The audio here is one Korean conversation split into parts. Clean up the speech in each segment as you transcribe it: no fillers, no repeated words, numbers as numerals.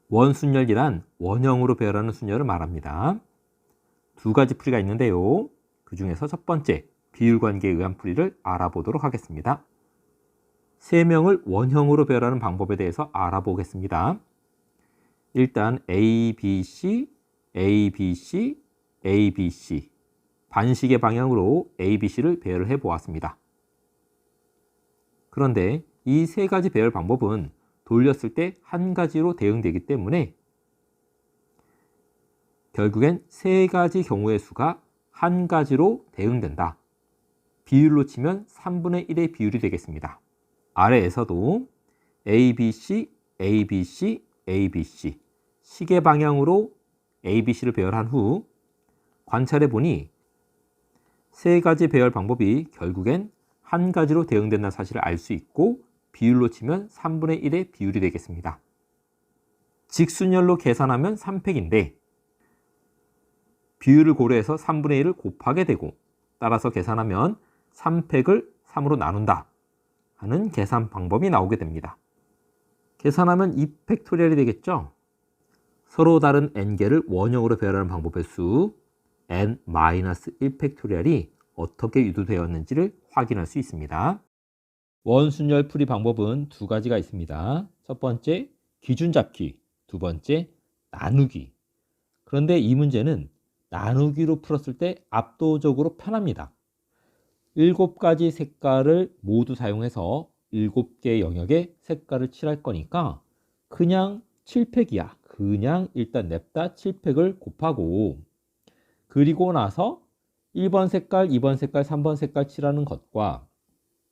원순열이란 원형으로 배열하는 순열을 말합니다. 두 가지 풀이가 있는데요. 그 중에서 첫 번째, 비율관계에 의한 풀이를 알아보도록 하겠습니다. 세 명을 원형으로 배열하는 방법에 대해서 알아보겠습니다. 일단 A, B, C, A, B, C, A, B, C 반식의 방향으로 A, B, C를 배열을 해보았습니다. 그런데 이 세 가지 배열 방법은 돌렸을 때 한 가지로 대응되기 때문에 결국엔 세 가지 경우의 수가 한 가지로 대응된다. 비율로 치면 3분의 1의 비율이 되겠습니다. 아래에서도 A, B, C, A, B, C, A, B, C 시계 방향으로 A, B, C를 배열한 후 관찰해 보니 세 가지 배열 방법이 결국엔 한 가지로 대응된다는 사실을 알 수 있고 비율로 치면 3분의 1의 비율이 되겠습니다. 직순열로 계산하면 3팩인데 비율을 고려해서 3분의 1을 곱하게 되고 따라서 계산하면 3팩을 3으로 나눈다 하는 계산 방법이 나오게 됩니다. 계산하면 2팩토리얼이 되겠죠? 서로 다른 n개를 원형으로 배열하는 방법의 수 n-1팩토리얼이 어떻게 유도되었는지를 확인할 수 있습니다. 원순열 풀이 방법은 두 가지가 있습니다. 첫 번째, 기준 잡기, 두 번째, 나누기. 그런데 이 문제는 나누기로 풀었을 때 압도적으로 편합니다. 7가지 색깔을 모두 사용해서 7개의 영역에 색깔을 칠할 거니까 그냥 7팩이야. 그냥 일단 냅다 7팩을 곱하고 그리고 나서 1번 색깔, 2번 색깔, 3번 색깔 칠하는 것과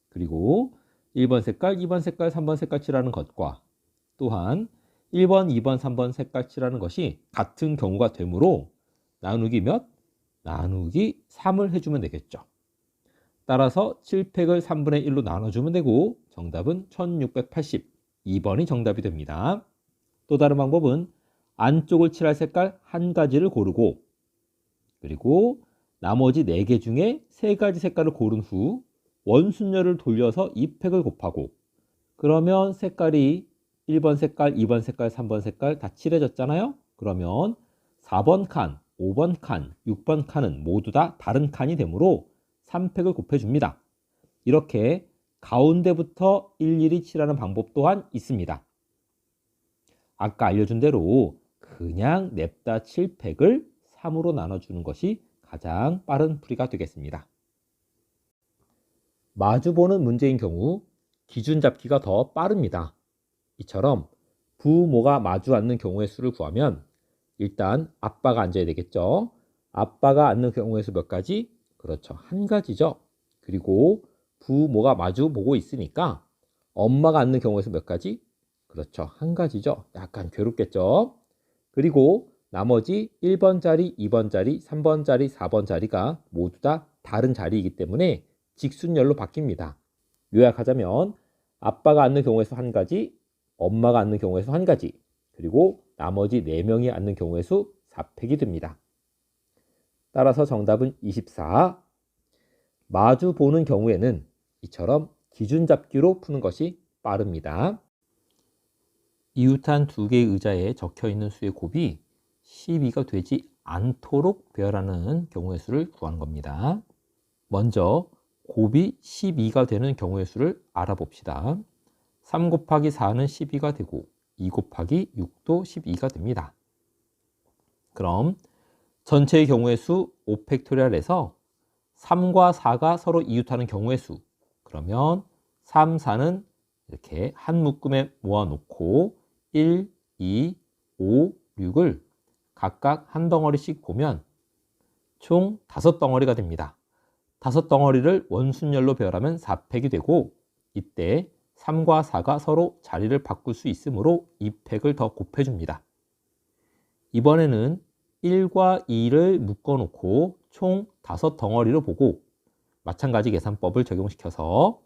그리고 1번 색깔, 2번 색깔, 3번 색깔 칠하는 것과 또한 1번, 2번, 3번 색깔 칠하는 것이 같은 경우가 되므로 나누기 몇? 나누기 3을 해주면 되겠죠. 따라서 7팩을 3분의 1로 나눠주면 되고 정답은 1682번이 정답이 됩니다. 또 다른 방법은 안쪽을 칠할 색깔 한 가지를 고르고 그리고 나머지 4개 중에 3가지 색깔을 고른 후 원순열을 돌려서 2팩을 곱하고 그러면 색깔이 1번 색깔, 2번 색깔, 3번 색깔 다 칠해졌잖아요. 그러면 4번 칸, 5번 칸, 6번 칸은 모두 다 다른 칸이 되므로 3팩을 곱해줍니다. 이렇게 가운데부터 일일이 칠하는 방법 또한 있습니다. 아까 알려준 대로 그냥 냅다 7팩을 3으로 나눠주는 것이 가장 빠른 풀이가 되겠습니다. 마주보는 문제인 경우 기준 잡기가 더 빠릅니다. 이처럼 부모가 마주 앉는 경우의 수를 구하면 일단 아빠가 앉아야 되겠죠. 아빠가 앉는 경우의 수 몇 가지? 그렇죠. 한 가지죠. 그리고 부모가 마주 보고 있으니까 엄마가 앉는 경우의 수 몇 가지? 그렇죠. 한 가지죠. 약간 괴롭겠죠. 그리고 나머지 1번 자리, 2번 자리, 3번 자리, 4번 자리가 모두 다 다른 자리이기 때문에 직순열로 바뀝니다. 요약하자면 아빠가 앉는 경우의 수 한 가지, 엄마가 앉는 경우의 수 한 가지, 그리고 나머지 4명이 앉는 경우의 수 4팩이 됩니다. 따라서 정답은 24. 마주 보는 경우에는 이처럼 기준 잡기로 푸는 것이 빠릅니다. 이웃한 2개의 의자에 적혀있는 수의 곱이 12가 되지 않도록 배열하는 경우의 수를 구하는 겁니다. 먼저 곱이 12가 되는 경우의 수를 알아봅시다. 3 곱하기 4는 12가 되고 2 곱하기 6도 12가 됩니다. 그럼 전체의 경우의 수 5팩토리얼에서 3과 4가 서로 이웃하는 경우의 수 그러면 3, 4는 이렇게 한 묶음에 모아놓고 1, 2, 5, 6을 각각 한 덩어리씩 보면 총 5덩어리가 됩니다. 5덩어리를 원순열로 배열하면 4팩이 되고 이때 3과 4가 서로 자리를 바꿀 수 있으므로 2팩을 더 곱해줍니다. 이번에는 1과 2를 묶어놓고 총 5덩어리로 보고 마찬가지 계산법을 적용시켜서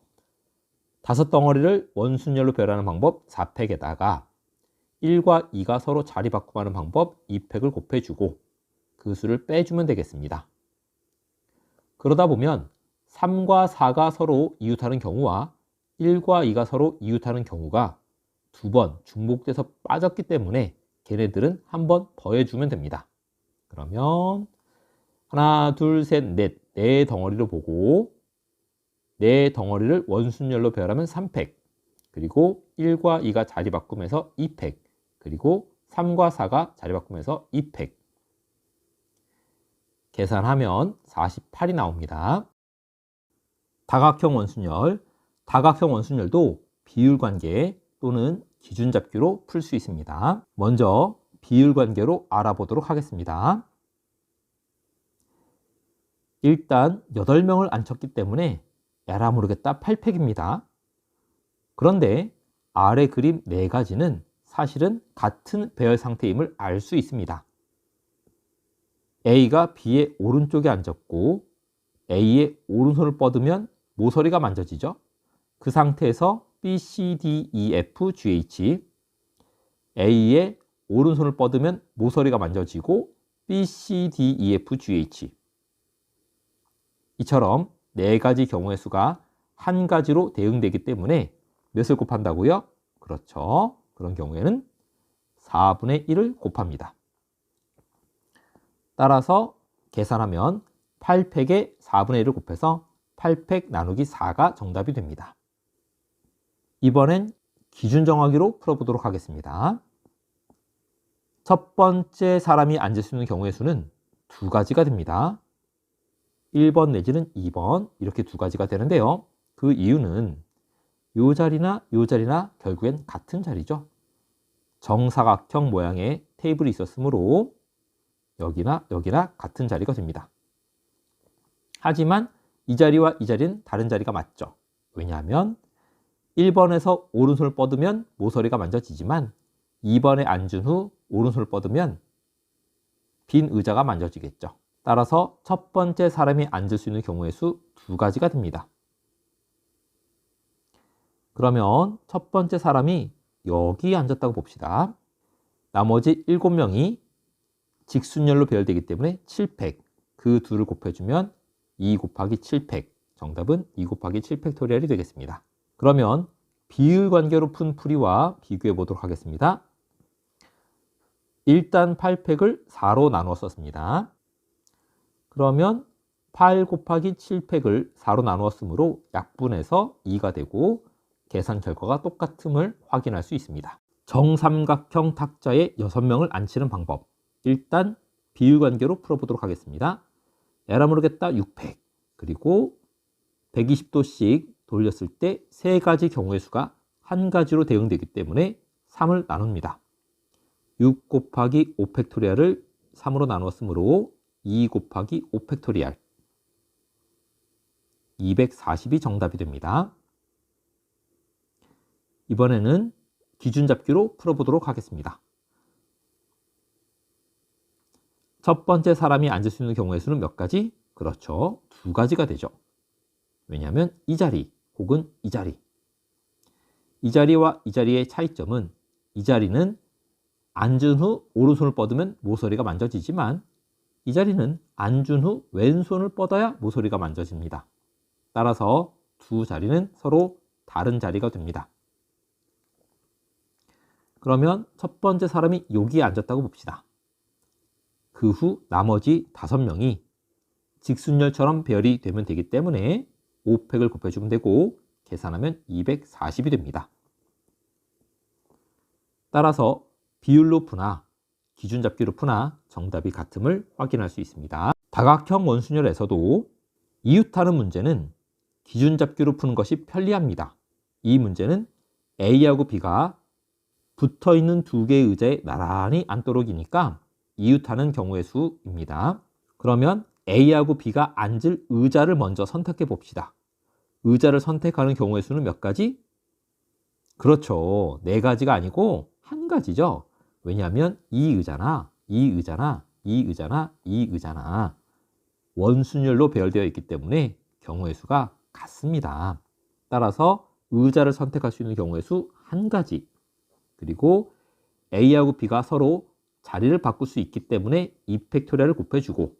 5덩어리를 원순열로 배열하는 방법 4팩에다가 1과 2가 서로 자리 바꿈하는 방법 2팩을 곱해주고 그 수를 빼주면 되겠습니다. 그러다 보면 3과 4가 서로 이웃하는 경우와 1과 2가 서로 이웃하는 경우가 2번 중복돼서 빠졌기 때문에 걔네들은 한번 더해주면 됩니다. 그러면 하나, 둘, 셋, 넷, 네 덩어리로 보고 네 덩어리를 원순열로 배열하면 3팩, 그리고 1과 2가 자리 바꾸면서 2팩, 그리고 3과 4가 자리 바꾸면서 2팩. 계산하면 48이 나옵니다. 다각형 원순열도 비율관계 또는 기준잡기로 풀 수 있습니다. 먼저 비율관계로 알아보도록 하겠습니다. 일단 8명을 앉혔기 때문에 에라 모르겠다 8팩입니다. 그런데 아래 그림 4가지는 사실은 같은 배열 상태임을 알 수 있습니다. A가 B의 오른쪽에 앉았고 A의 오른손을 뻗으면 모서리가 만져지죠. 그 상태에서 B, C, D, E, F, G, H, A의 오른손을 뻗으면 모서리가 만져지고 B, C, D, E, F, G, H. 이처럼 4가지 경우의 수가 한 가지로 대응되기 때문에 몇을 곱한다고요? 그렇죠. 그런 경우에는 4분의 1을 곱합니다. 따라서 계산하면 8팩에 4분의 1을 곱해서 8팩 나누기 4가 정답이 됩니다. 이번엔 기준 정하기로 풀어보도록 하겠습니다. 첫 번째 사람이 앉을 수 있는 경우의 수는 2가지가 됩니다. 1번 내지는 2번 이렇게 2가지가 되는데요. 그 이유는 요 자리나 요 자리나 결국엔 같은 자리죠. 정사각형 모양의 테이블이 있었으므로 여기나 여기나 같은 자리가 됩니다. 하지만 이 자리와 이 자리는 다른 자리가 맞죠. 왜냐하면 1번에서 오른손을 뻗으면 모서리가 만져지지만 2번에 앉은 후 오른손을 뻗으면 빈 의자가 만져지겠죠. 따라서 첫 번째 사람이 앉을 수 있는 경우의 수 2가지가 됩니다. 그러면 첫 번째 사람이 여기 앉았다고 봅시다. 나머지 7명이 직순열로 배열되기 때문에 7팩, 그 둘을 곱해주면 2 곱하기 7팩, 정답은 2 곱하기 7팩토리얼이 되겠습니다. 그러면 비율 관계로 푼 풀이와 비교해 보도록 하겠습니다. 일단 8팩을 4로 나누어 썼습니다. 그러면 8 곱하기 7팩을 4로 나누었으므로 약분해서 2가 되고 계산 결과가 똑같음을 확인할 수 있습니다. 정삼각형 탁자에 6명을 앉히는 방법. 일단 비율관계로 풀어보도록 하겠습니다. 에라 모르겠다 6팩, 그리고 120도씩 돌렸을 때 3가지 경우의 수가 한 가지로 대응되기 때문에 3을 나눕니다. 6 곱하기 5팩토리얼을 3으로 나누었으므로 2 곱하기 5팩토리얼 240이 정답이 됩니다. 이번에는 기준 잡기로 풀어보도록 하겠습니다. 첫 번째 사람이 앉을 수 있는 경우의 수는 몇 가지? 그렇죠. 2가지가 되죠. 왜냐하면 이 자리 혹은 이 자리. 이 자리와 이 자리의 차이점은 이 자리는 앉은 후 오른손을 뻗으면 모서리가 만져지지만 이 자리는 앉은 후 왼손을 뻗어야 모서리가 만져집니다. 따라서 두 자리는 서로 다른 자리가 됩니다. 그러면 첫 번째 사람이 여기에 앉았다고 봅시다. 그 후 나머지 5명이 직순열처럼 배열이 되면 되기 때문에 5팩을 곱해주면 되고 계산하면 240이 됩니다. 따라서 비율로 푸나 기준 잡기로 푸나 정답이 같음을 확인할 수 있습니다. 다각형 원순열에서도 이웃하는 문제는 기준 잡기로 푸는 것이 편리합니다. 이 문제는 A하고 B가 붙어있는 2개의 의자에 나란히 앉도록이니까 이웃하는 경우의 수입니다. 그러면 A하고 B가 앉을 의자를 먼저 선택해 봅시다. 의자를 선택하는 경우의 수는 몇 가지? 그렇죠. 4가지가 아니고 1가지죠. 왜냐하면 이 의자나 이 의자나 이 의자나 이 의자나 원순열로 배열되어 있기 때문에 경우의 수가 같습니다. 따라서 의자를 선택할 수 있는 경우의 수 1가지, 그리고 A하고 B가 서로 자리를 바꿀 수 있기 때문에 2팩토리얼을 곱해주고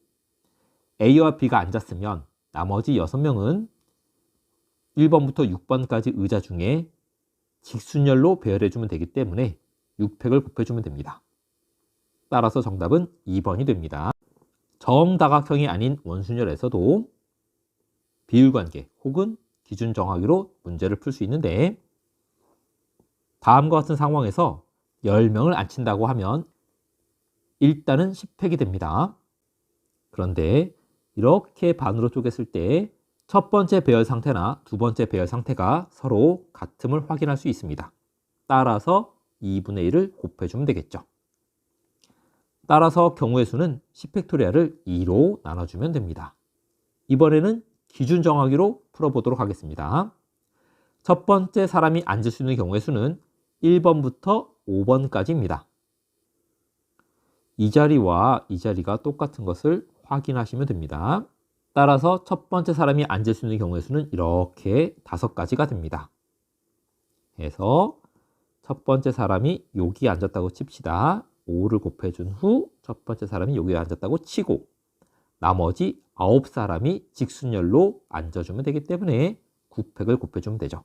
A와 B가 앉았으면 나머지 6명은 1번부터 6번까지 의자 중에 직순열로 배열해주면 되기 때문에 6팩을 곱해주면 됩니다. 따라서 정답은 2번이 됩니다. 정다각형이 아닌 원순열에서도 비율관계 혹은 기준 정하기로 문제를 풀 수 있는데, 다음과 같은 상황에서 10명을 앉힌다고 하면 일단은 10획이 됩니다. 그런데 이렇게 반으로 쪼갰을 때 첫 번째 배열 상태나 두 번째 배열 상태가 서로 같음을 확인할 수 있습니다. 따라서 2분의 1을 곱해주면 되겠죠. 따라서 경우의 수는 10팩토리얼을 2로 나눠주면 됩니다. 이번에는 기준 정하기로 풀어보도록 하겠습니다. 첫 번째 사람이 앉을 수 있는 경우의 수는 1번부터 5번까지입니다. 이 자리와 이 자리가 똑같은 것을 확인하시면 됩니다. 따라서 첫 번째 사람이 앉을 수 있는 경우의 수는 이렇게 5가지가 됩니다. 그래서 첫 번째 사람이 여기 앉았다고 칩시다. 5를 곱해준 후 첫 번째 사람이 여기 앉았다고 치고 나머지 9사람이 직순열로 앉아주면 되기 때문에 9팩을 곱해주면 되죠.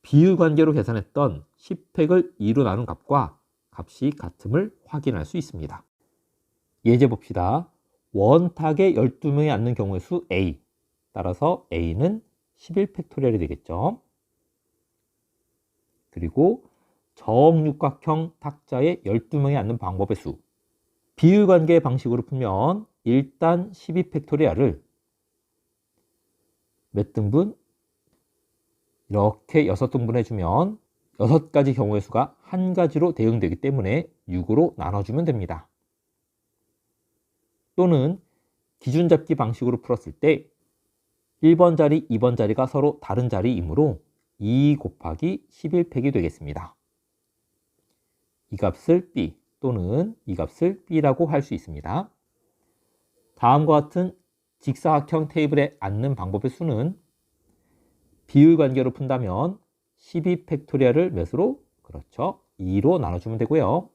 비율관계로 계산했던 10팩을 2로 나눈 값과 값이 같음을 확인할 수 있습니다. 예제 봅시다. 원탁에 12명이 앉는 경우의 수 A. 따라서 A는 11팩토리얼이 되겠죠. 그리고 정육각형 탁자에 12명이 앉는 방법의 수. 비율관계 방식으로 풀면 일단 12팩토리얼을 몇 등분? 이렇게 6등분 해주면 6가지 경우의 수가 한 가지로 대응되기 때문에 6으로 나눠주면 됩니다. 또는 기준 잡기 방식으로 풀었을 때 1번 자리, 2번 자리가 서로 다른 자리이므로 2 곱하기 11팩이 되겠습니다. 이 값을 B 또는 이 값을 B라고 할 수 있습니다. 다음과 같은 직사각형 테이블에 앉는 방법의 수는 비율관계로 푼다면 12팩토리얼을 몇으로? 그렇죠. 2로 나눠주면 되고요.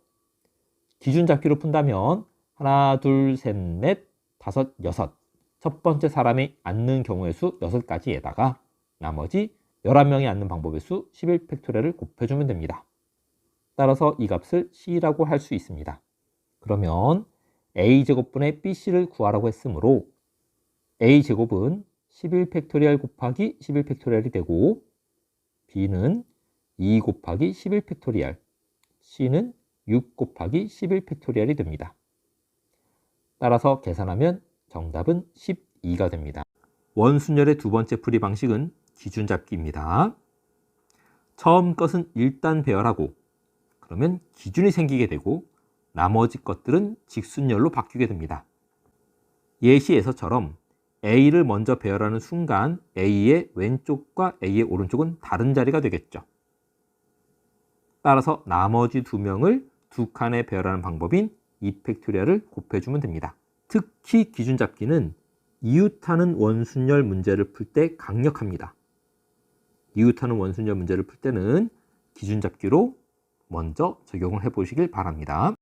기준 잡기로 푼다면 하나, 둘, 셋, 넷, 다섯, 여섯. 첫 번째 사람이 앉는 경우의 수 6가지에다가 나머지 11명이 앉는 방법의 수 11팩토리얼을 곱해주면 됩니다. 따라서 이 값을 C라고 할 수 있습니다. 그러면 A제곱분의 BC를 구하라고 했으므로 A제곱은 11팩토리얼 곱하기 11팩토리얼이 되고 B는 2 곱하기 11팩토리얼, C는 6 곱하기 11팩토리얼이 됩니다. 따라서 계산하면 정답은 12가 됩니다. 원순열의 두 번째 풀이 방식은 기준 잡기입니다. 처음 것은 일단 배열하고 그러면 기준이 생기게 되고 나머지 것들은 직순열로 바뀌게 됩니다. 예시에서처럼 A를 먼저 배열하는 순간 A의 왼쪽과 A의 오른쪽은 다른 자리가 되겠죠. 따라서 나머지 2명을 두 칸에 배열하는 방법인 2팩토리얼을 곱해주면 됩니다. 특히 기준 잡기는 이웃하는 원순열 문제를 풀 때 강력합니다. 이웃하는 원순열 문제를 풀 때는 기준 잡기로 먼저 적용을 해보시길 바랍니다.